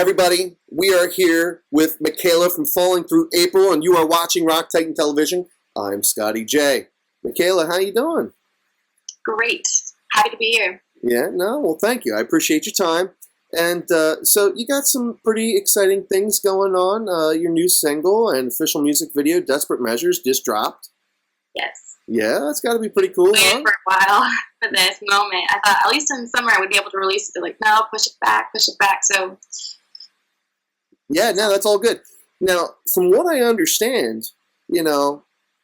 Everybody, we are here with Mikaela from Falling Through April, and you are watching Rock Titan Television. I'm Scotty J. Mikaela, how you doing? Great. Happy to be here. Yeah, no, well, thank you. I appreciate your time. And so you got some pretty exciting things going on. Your new single and official music video, Desperate Measures, just dropped. Yes. Yeah, that's got to be pretty cool, Waited huh? for a while for this moment. I thought at least in summer I would be able to release it. They're like, no, push it back. So Yeah, no, that's all good. Now, from what I understand, and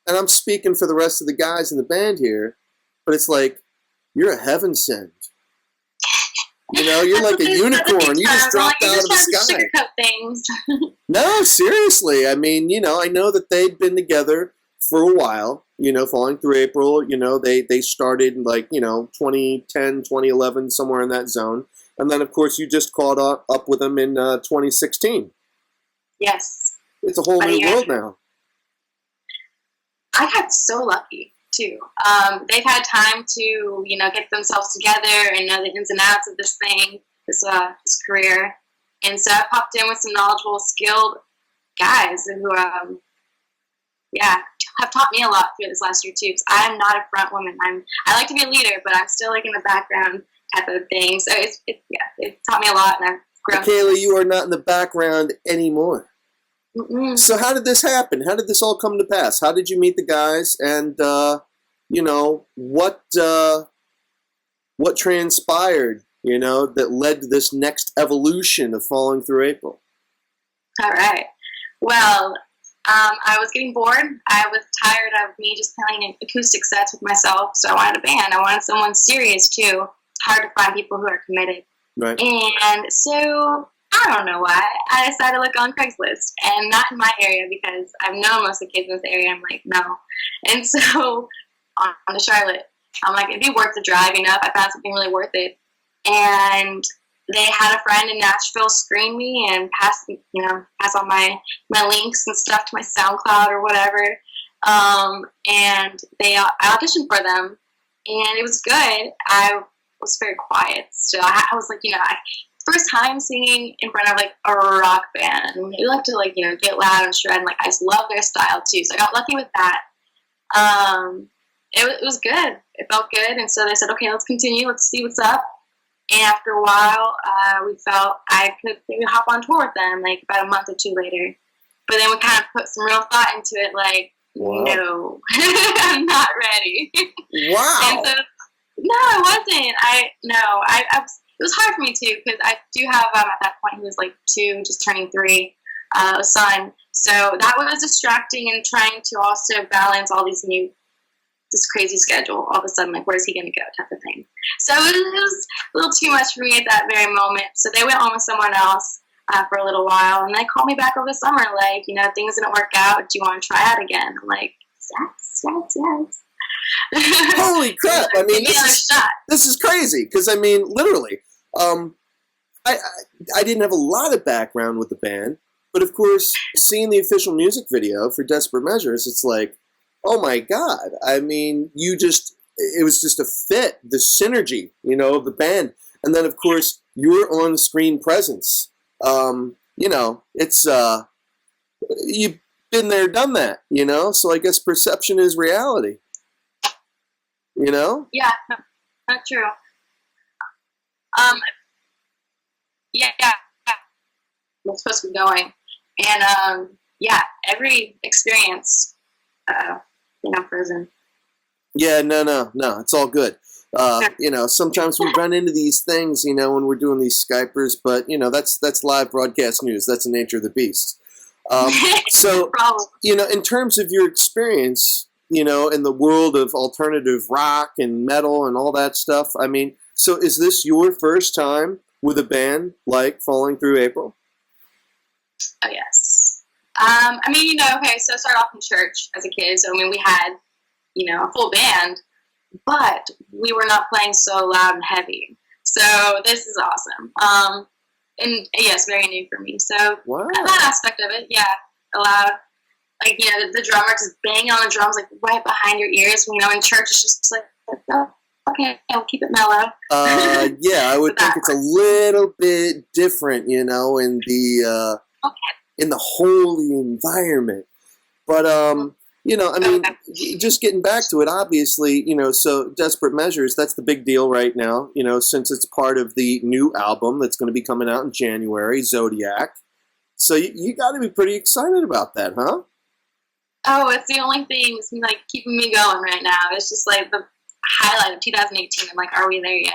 I'm speaking for the rest of the guys in the band here, but it's like, you're a heaven sent. You're like a unicorn. You just dropped out of the sky. Sugarcoat things. No, seriously. I mean, I know that they'd been together for a while, Falling Through April. They started in 2010, 2011, somewhere in that zone. And then, of course, you just caught up with them in 2016. Yes. It's a whole new world now. I got so lucky, too. They've had time to, get themselves together and know the ins and outs of this thing, this career. And so I popped in with some knowledgeable, skilled guys who, have taught me a lot through this last year, too. Because I'm not a front woman. I like to be a leader, but I'm still, in the background type of thing. So it taught me a lot, and I've grown. Mikaela, you are not in the background anymore. Mm-mm. So how did this happen? How did this all come to pass? How did you meet the guys? And, what transpired, that led to this next evolution of Falling Through April? All right. Well, I was getting bored. I was tired of me just playing acoustic sets with myself, so I wanted a band. I wanted someone serious, too. It's hard to find people who are committed. Right. And so, I don't know why, I decided to look on Craigslist, and not in my area, because I've known most of the kids in this area. I'm like, no. And so, on to Charlotte. I'm like, it'd be worth the drive, I found something really worth it. And they had a friend in Nashville screen me and pass on my links and stuff to my SoundCloud or whatever. And I auditioned for them, and it was good. I was very quiet still. I was like, first time singing in front of a rock band. They like to get loud and shred, and I just love their style too. So I got lucky with that. It was good. It felt good, and so they said, okay, let's continue. Let's see what's up. And after a while, we felt I could maybe hop on tour with them, about a month or two later. But then we kind of put some real thought into it, wow. No, I'm not ready. Wow. And so, no, I wasn't. It was hard for me, too, because I do have, at that point, he was 2, just turning 3, a son. So that was distracting, and trying to also balance all this crazy schedule. All of a sudden, where's he going to go type of thing. So it was a little too much for me at that very moment. So they went on with someone else for a little while, and they called me back over the summer, things didn't work out. Do you want to try out again? I'm like, yes. Holy crap. I mean, this is crazy, because, literally, I didn't have a lot of background with the band, but, of course, seeing the official music video for Desperate Measures, it's like, oh my God. It was just a fit, the synergy, of the band. And then, of course, your on-screen presence. It's, you've been there, done that, so I guess perception is reality, Yeah, not true. Yeah, we're supposed to be going. And, every experience, frozen. Yeah, no, it's all good. Sometimes we run into these things, when we're doing these Skypers, but, that's live broadcast news. That's the nature of the beast. So, in terms of your experience, in the world of alternative rock and metal and all that stuff, so is this your first time with a band like Falling Through April? Oh, yes. Okay, so I started off in church as a kid, so, we had, a full band, but we were not playing so loud and heavy. So this is awesome. And yes, very new for me. So wow. That aspect of it, loud. The drummer just banging on the drums, right behind your ears. In church, it's just okay, I'll keep it mellow. Yeah, I would think it's a little bit different, in the holy environment. But I mean, just getting back to it, obviously, so Desperate Measures, that's the big deal right now, since it's part of the new album that's going to be coming out in January, Zodiac. So you got to be pretty excited about that, huh? Oh, it's the only thing that's like keeping me going right now. It's just like the highlight of 2018. I'm like, are we there yet?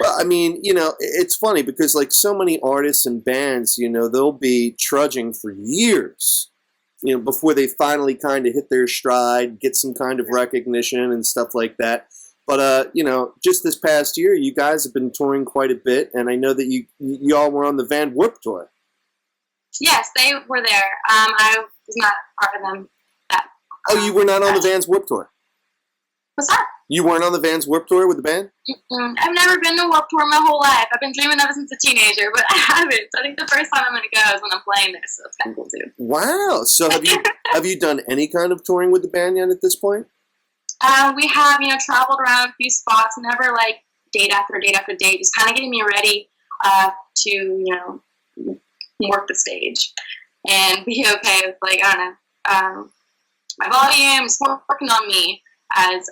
Well, I mean, it's funny because like so many artists and bands, they'll be trudging for years, before they finally kind of hit their stride, get some kind of recognition and stuff like that. But, just this past year, you guys have been touring quite a bit, and I know that you all were on the Van Warped tour. Yes, they were there. I was not part of them. Oh, you were not on the Vans Warped tour? What's that? You weren't on the Vans Warped tour with the band? I've never been to Warped Tour my whole life. I've been dreaming of it since a teenager, but I haven't. So I think the first time I'm going to go is when I'm playing there, so it's kind of cool too. Wow. So have you done any kind of touring with the band yet at this point? We have, traveled around a few spots, never like date after date after date, just kind of getting me ready to, work the stage and be okay with, like, I don't know, my volume is working on me as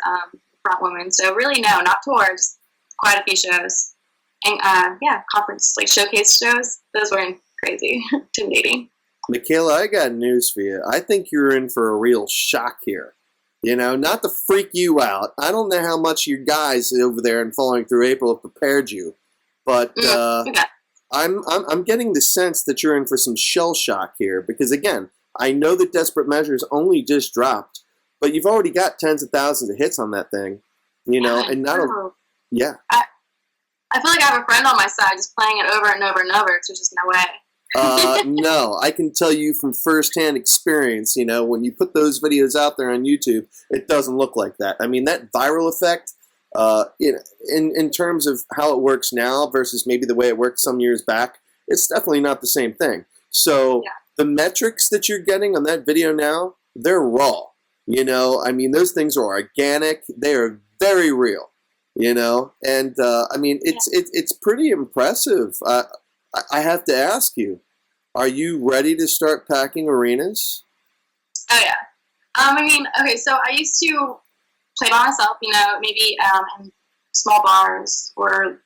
front woman. So really, no, not tours, quite a few shows. And conference, like showcase shows, those were crazy, intimidating. Mikaela, I got news for you. I think you're in for a real shock here. Not to freak you out. I don't know how much you guys over there in Falling Through April have prepared you, but I'm getting the sense that you're in for some shell shock here because, again, I know that Desperate Measures only just dropped, but you've already got tens of thousands of hits on that thing, and not yeah. I feel like I have a friend on my side just playing it over and over and over. So there's just no way. No, I can tell you from firsthand experience, when you put those videos out there on YouTube, it doesn't look like that. I mean, that viral effect, in terms of how it works now versus maybe the way it worked some years back, it's definitely not the same thing. So the metrics that you're getting on that video now, they're raw. I mean, those things are organic. They are very real, and I mean, it's pretty impressive. I have to ask you, are you ready to start packing arenas? Oh, yeah. I mean, okay, so I used to play by myself, maybe in small bars, or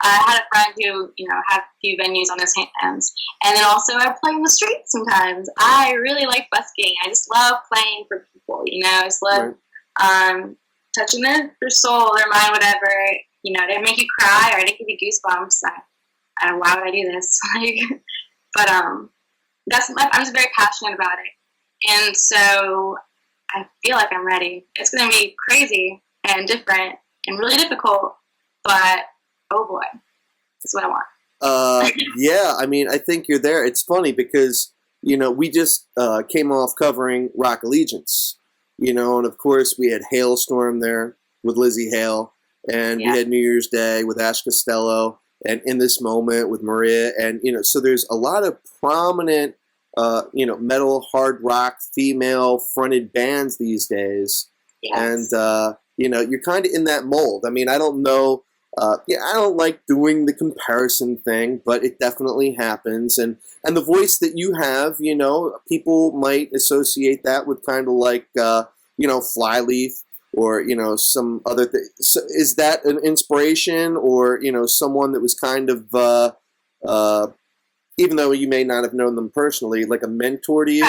I had a friend who, had a few venues on his hands. And then also I play in the streets sometimes. I really like busking. I just love playing for people, I just love touching their soul, their mind, whatever. They make you cry or they give you goosebumps. Why would I do this? But I'm just very passionate about it, and so I feel like I'm ready. It's going to be crazy and different and really difficult, but oh boy, that's what I want. Yeah, I mean, I think you're there. It's funny because we just came off covering Rock Allegiance, and of course we had Hailstorm there with Lizzie Hale, and we had New Year's Day with Ash Costello. And In This Moment with Maria, and so there's a lot of prominent, metal, hard rock, female-fronted bands these days, and you're kind of in that mold. I mean, I don't know, I don't like doing the comparison thing, but it definitely happens, and the voice that you have, people might associate that with kind of like, Flyleaf. Or, some other thing. So is that an inspiration or, someone that was kind of, even though you may not have known them personally, like a mentor to you?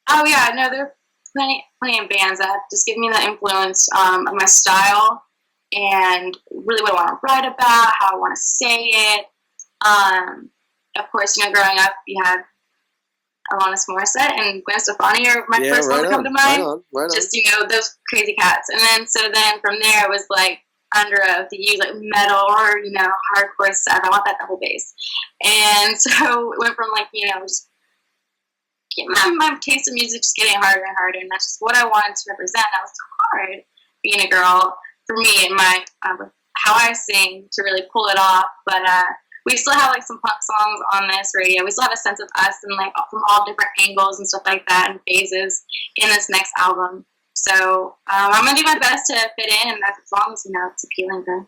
Oh, yeah. No, there are plenty of bands that just give me the influence of my style and really what I want to write about, how I want to say it. Of course, growing up, you had Alanis Morissette and Gwen Stefani are my first one to come to mind. Right on. Just, those crazy cats. And then from there it was like Under Oath, to use like metal or, hardcore stuff. I want that double bass. And so it went from like, just my taste of music just getting harder and harder. And that's just what I wanted to represent. That was hard being a girl for me and my, how I sing to really pull it off. But, we still have like some punk songs on this radio. We still have a sense of us and like from all different angles and stuff like that and phases in this next album. So I'm gonna do my best to fit in, and that's as long as it's appealing to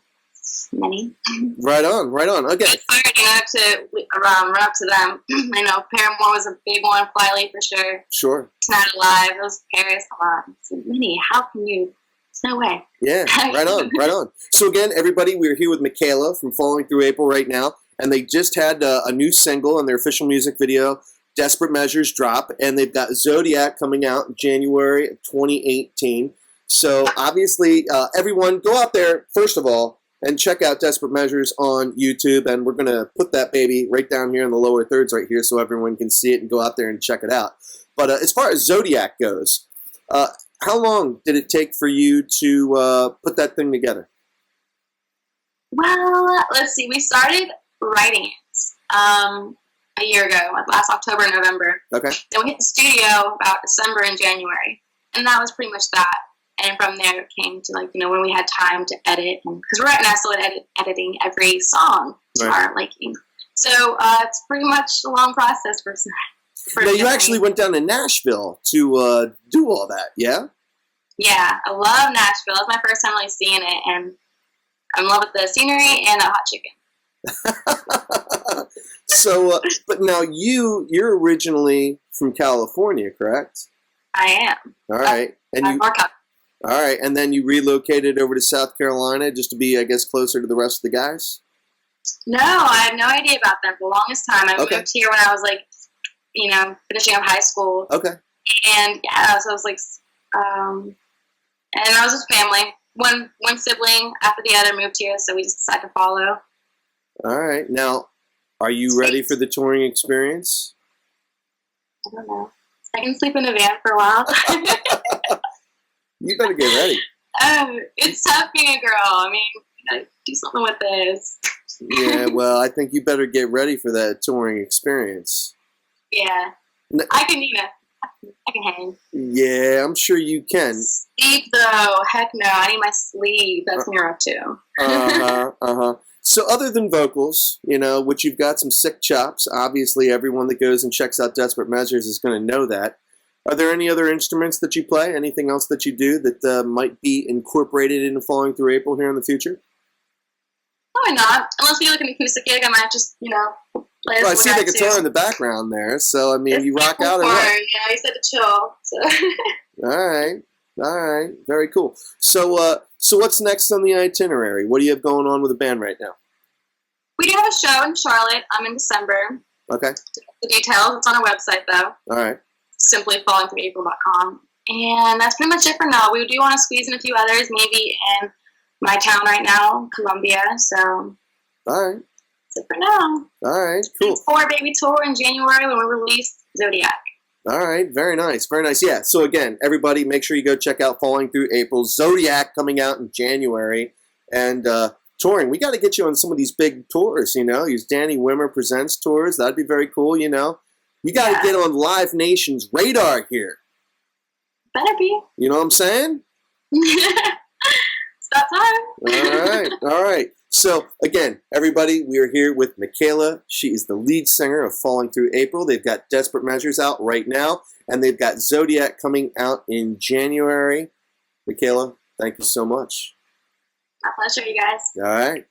many. Right on, right on. Okay. It's hard, to run up to them. I know Paramore was a big one, Flyleaf for sure. Sure. It's Not Alive, those Paris. So many. How can you? There's no way. Yeah, right on, right on. So again, everybody, we're here with Mikaela from Falling Through April right now, and they just had a new single and their official music video, Desperate Measures, drop, and they've got Zodiac coming out in January of 2018. So obviously, everyone, go out there, first of all, and check out Desperate Measures on YouTube, and we're going to put that baby right down here in the lower thirds right here so everyone can see it and go out there and check it out. But as far as Zodiac goes, how long did it take for you to put that thing together? Well, let's see. We started writing it a year ago, like last October, November. Okay. Then we hit the studio about December and January, and that was pretty much that. And from there, it came to when we had time to edit, because we're right now still editing every song to our liking. So it's pretty much a long process for now, you actually went down to Nashville to do all that, yeah? Yeah, I love Nashville. It's my first time really seeing it, and I'm in love with the scenery and the hot chicken. So, but now you're originally from California, correct? I am. All right, all right, and then you relocated over to South Carolina just to be, I guess, closer to the rest of the guys? No, I had no idea about them for the longest time. I moved here when I was finishing up high school. Okay. And yeah, so I was and I was with family. One sibling after the other moved here, so we just decided to follow. All right. Now, are you ready for the touring experience? I don't know. I can sleep in a van for a while. You better get ready. It's tough being a girl. I mean, you gotta do something with this. Yeah, well, I think you better get ready for that touring experience. Yeah. I can hang. Yeah, I'm sure you can. Sleep, though. Heck no. I need my sleep. That's what you're up to. So other than vocals, which you've got some sick chops, obviously everyone that goes and checks out Desperate Measures is going to know that. Are there any other instruments that you play? Anything else that you do that might be incorporated into Falling Through April here in the future? Probably not. Unless we do an acoustic gig, I might just, play Well, I see the guitar in the background there, so, I mean, you rock out or what? Yeah, you said to chill. So. All right. Very cool. So what's next on the itinerary? What do you have going on with the band right now? We do have a show in Charlotte. I'm in December. Okay. The details, it's on our website, though. All right. Simply fallingthroughapril.com. And that's pretty much it for now. We do want to squeeze in a few others, maybe in my town right now, Columbia. So. All right. That's it for now. All right. Cool. 4 baby tour in January when we release Zodiac. All right, very nice, very nice. Yeah, so again, everybody, make sure you go check out Falling Through April. Zodiac coming out in January, and touring. We got to get you on some of these big tours, these Danny Wimmer Presents tours. That'd be very cool, You got to get on Live Nation's radar here. Better be. You know what I'm saying? It's about time. All right. So, again, everybody, we are here with Mikaela. She is the lead singer of Falling Through April. They've got Desperate Measures out right now, and they've got Zodiac coming out in January. Mikaela, thank you so much. My pleasure, you guys. All right.